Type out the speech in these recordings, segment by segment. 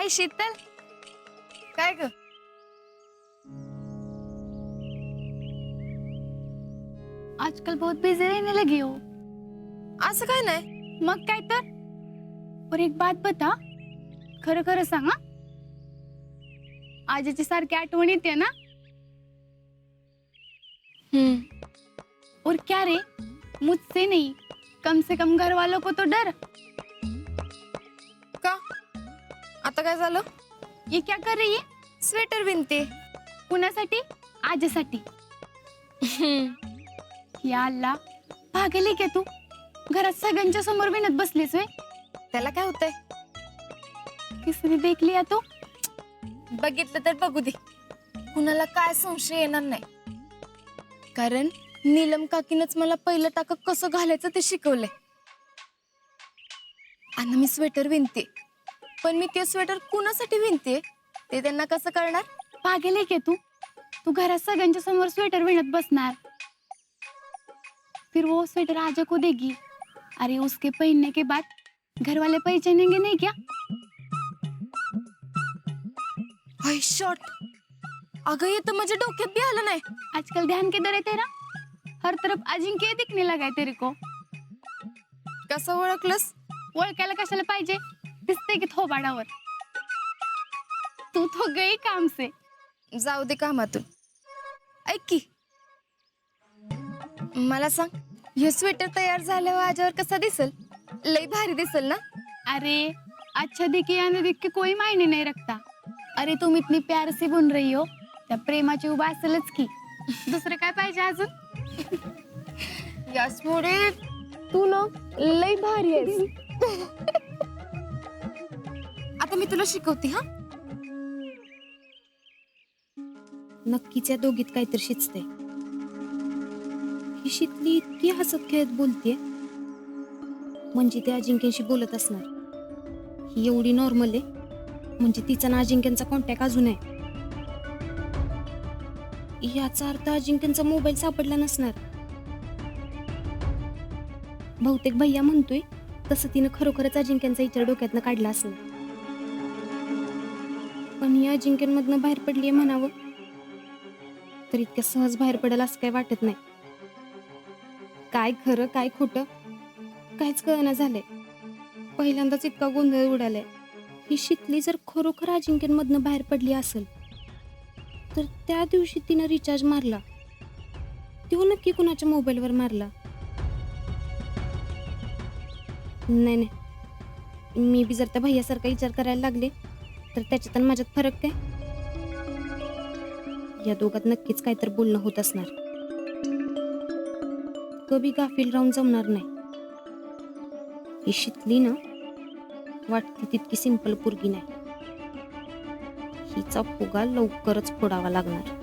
हाय शीतल, काय ग? आजकल बहुत बिजी रहने लगी हो। असं काय नाही. मग काय तर? और एक बात बता, खरं खरं सांगा, आजीची सारखी आठवण येते ना? और क्या रे, मुझसे नहीं, कम से कम घर वालों को तो डर। का? आता काय झालं? ये क्या कर रही है? स्वेटर विणते. कुणासाठी? आजीसाठी. या अल्लाह, पागल आहे का तू? घरात सगळ्यांच्या समोर विणत बसलीस व्हय? त्याला काय होतंय? किसने देख लिया तो? बघितलं तर बघू दे, कुणाला काय संशय येणार नाही. कारण नीलम काकीनच मला पहिलं टाक कसं घालायचं ते शिकवलंय. आणि मी स्वेटर विणते, पण मी ते स्वेटर कुणासाठी विणते ते त्यांना कसं कळणार? पागल आहे का तू? तू घरात सगळ्यांच्या समोर स्वेटर विणत बसणार, फिर वो स्वेटर आजा को देगी. अरे उसके पहनने के बाद घर वाले पहचानेंगे नहीं क्या? हाय शॉट, अगं ये तर माझ्या डोक्यात बी आलं नाही. आजकल ध्यान किधर है तेरा? हर तरफ अजिंक्य दिखने लगा है तेरे को. कसं ओळखलंस? ओळखायला कशाला पाहिजे? दिसते की थोबाडावर. तू तो गई काम से. जाऊ दे कामातून. ऐक की, मला सांग, हे स्वेटर तयार झाल्यावर आजावर कसा दिसल? लई भारी दिसल ना? अरे अच्छा दिखे या न दिखे कोई मायने नहीं रखता. अरे तुम इतनी प्यार से बुन रही हो, त्या प्रेमाची उभा असेलच की. दुसरं काय पाहिजे अजून? यासमुळे तू ना लई भारी आहेस. आता मी तुला शिकवते हा. नक्कीच या दोघीत काहीतरी शिजतंय. ही शीतली इतकी हसत खेळत बोलते, म्हणजे ती अजिंक्यशी बोलत असणार. ही एवढी नॉर्मल आहे, म्हणजे तिचा ना अजिंक्यांचा कॉन्टॅक्ट अजून आहे. याचा अर्थ अजिंक्यांचा मोबाईल सापडला नसणार. बहुतेक भैया म्हणतोय तसं तिनं खरोखरच अजिंक्यांचा विचार डोक्यातनं काढला असणार. पण ही अजिंक्यांमधनं बाहेर पडलीये म्हणावं तर इतक्या सहज बाहेर पडेल असं काही वाटत नाही. काय खरं काय खोटं काहीच कळना झालंय. पहिल्यांदाच इतका गोंधळ उडालाय. ही शीतली जर खरोखर अजिंक्यांमधनं बाहेर पडली असेल तर त्या दिवशी तिनं रिचार्ज मारला, तो नक्की कुणाच्या मोबाईलवर मारला? नाही नाही, मी बी जर त्या भैयासारखा विचार करायला लागले तर त्याच्यात आणि माझ्यात फरक काय? या दोघात नक्कीच काहीतरी बोलणं होत असणार. कभी गाफील राहून जमणार नाही. ही शीतली ना वाटते तितकी सिंपल पोरगी नाही. हिचा फुगा लवकरच फोडावा लागणार.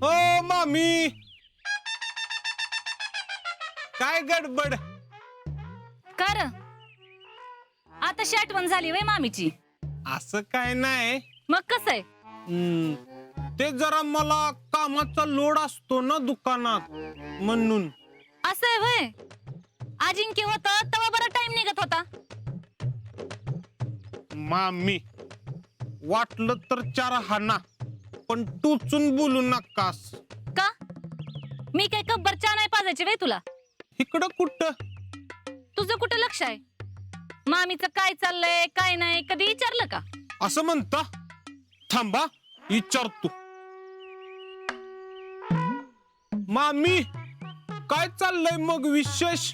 ओ मामी, काय गडबड? कर आता आठवण झाली वय मामीची. असं काय नाही. मग कसं आहे? ते जरा मला कामाचा लोड असतो ना दुकानात, म्हणून. असं आहे वय. अजिंक्य होता तेव्हा बरा टाइम निघत होता. मामी, वाटलं तर चार हाना, पण टुचून बोलू नकास. का? मी काय कब्बर चहा नाही पाजायची वय तुला? इकडं कुठं? तुझं कुठं लक्ष आहे? मामीचं काय चाललंय काय नाही कधी विचारलं का? असं म्हणता? थांबा विचारतो. मामी, काय चाललंय मग विशेष?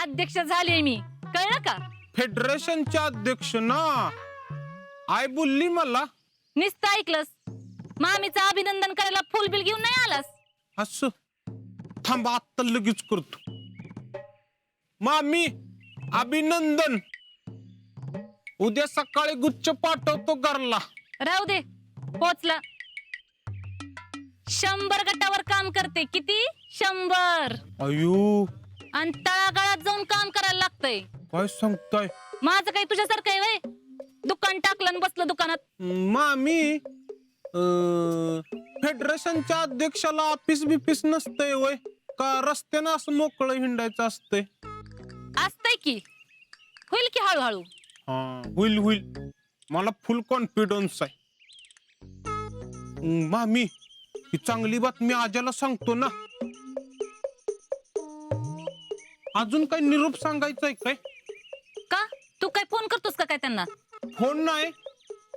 अध्यक्ष झाले मी, कळलं का? फेडरेशनचे अध्यक्ष ना? आय बोलली मला. नुसतं ऐकलंस, मामीचं अभिनंदन करायला फुल बिल घेऊन नाही आलास? असं? थांबा आत्ता लगेच करतो. मामी, अभिनंदन. उद्या सकाळी गुच्छ पाठवतो घरला. राहू दे, पोचला. 100 गटावर काम करते. किती? 100. अयो, आणि तळागाळात जाऊन काम करायला लागतंय. काय सांगताय? माझं काही तुझ्यासारखं आहे वय? दुकान टाकलं आणि बसलं दुकानात. मामी फेडरेशनच्या अध्यक्षाला ऑफिस बिफिस नसतंय वय का रस्त्यानं असं मोकळं हिंडायचं असतंय? असतंय की, होईल की हळूहळू. हा होईल होईल, मला फुल कॉन्फिडन्स आहे. मामी ही चांगली बातमी आज्याला सांगतो ना. अजून काही निरोप सांगायचंय काय? का तू काय फोन करतोस का काय त्यांना? फोन नाही,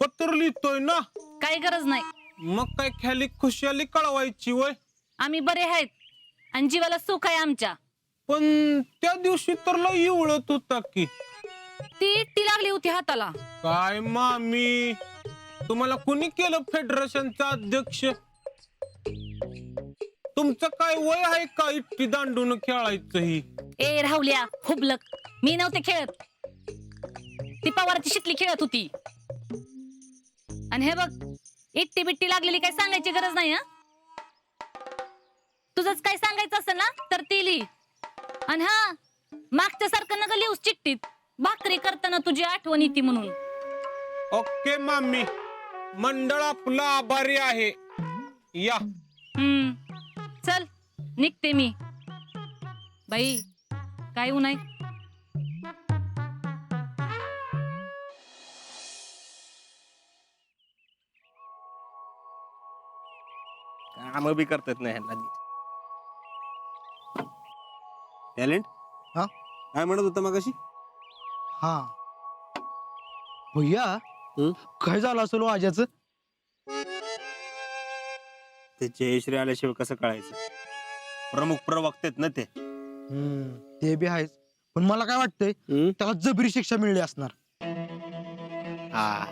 पत्र लिहितोय ना. काही गरज नाही. मग काय खाली खुशाली कळवायची वय. आम्ही बरे आहेत आणि जीवाला सुख आहे आमच्या. पण त्या दिवशी तर लय इवळत होता की. ती लागली होती हाताला. काय मामी, तुम्हाला कुणी केलं फेडरेशनचा अध्यक्ष? तुमचं काय वय आहे का इतकी दांडून खेळायचं ही? ए राहुल्या हुबलक, मी नव्हते खेळत, ती पवाराची शितली खेळत होती. आणि हे बघ, इट्टी बिट्टी लागलेली काय सांगायची गरज नाही. हा, तुझंच काय सांगायचं असेल ना तर ती लिही. आणि हा, मागच्या सारखं नका लिहूस चिठ्ठीत, भाकरी करताना तुझी आठवण येते म्हणून. ओके मामी, मंडळ आपलं आभारी आहे. या. चल निघते मी. बाई काय ऊन आहे. काम बी करतात नाही ह्यांना. टॅलेंट हा? काय म्हणत होता मगाशी? हा भैया, काय झालं असेल आज्याचं? ते जयश्री आल्याशिवाय कसं कळायचं? प्रमुख प्रवक्ते आहेत ना ते. ते बी आहेच, पण मला काय वाटतंय त्याला जबरी शिक्षा मिळली असणार. हा,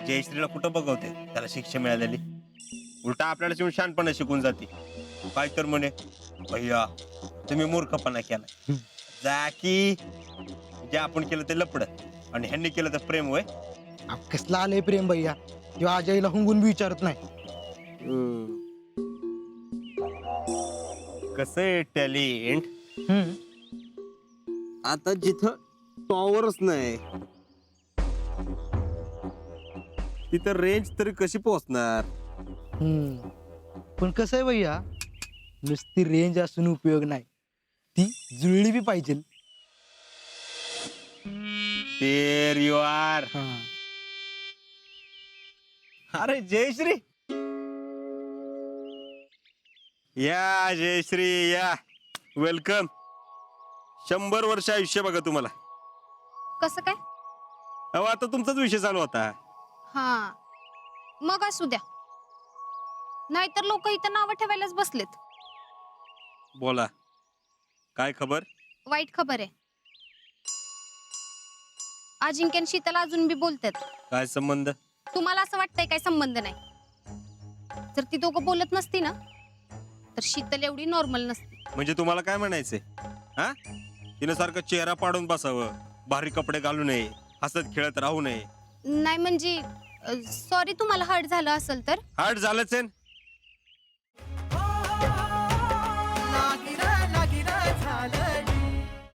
जयश्रीला कुठं बघवते त्याला शिक्षा मिळालेली? उलटा आपल्याला शिवून शहाणपणा शिकून जाते. काय तर म्हणे, भैया तुम्ही मूर्खपणा केला. जा की, जे आपण केलं ते लपड आणि ह्यांनी केलं तर प्रेम. होय, कसला आलंय प्रेम भैया, किंवा आजाईला हुंगून बी विचारत नाही. कसं आहे टॅलेंट, आता जिथं टॉवरच नाही तिथं रेंज तरी कशी पोहोचणार? पण कसं आहे भैया, नुसती रेंज असून उपयोग नाही, ती जुळली बी पाहिजे. There you are. अरे जयश्री, या जयश्री या, वेलकम. 100 वर्ष आयुष्य बघा तुम्हाला. कसं काय? अहो आता तुमचाच विषय चालू होता. हा, मग असू द्या, नाहीतर लोक इथं नावं ठेवायलाच बसलेत. बोला, काय खबर? वाईट खबर आहे. अजिंक्य आणि शीतल अजून बी बोलतात. काय संबंध? तुम्हाला असं वाटतंय काय संबंध नाही? जर ती दोघं बोलत नसती ना तर शीतल एवढी नॉर्मल नसती. म्हणजे तुम्हाला काय म्हणायचंय? हा, तिनं सारखं चेहरा पाडून बसावं, भारी कपडे घालू नये, हसत खेळत राहू नये. नाही म्हणजे सॉरी, तुम्हाला हर्ट झालं असेल तर. हार्ट झालंच आहे.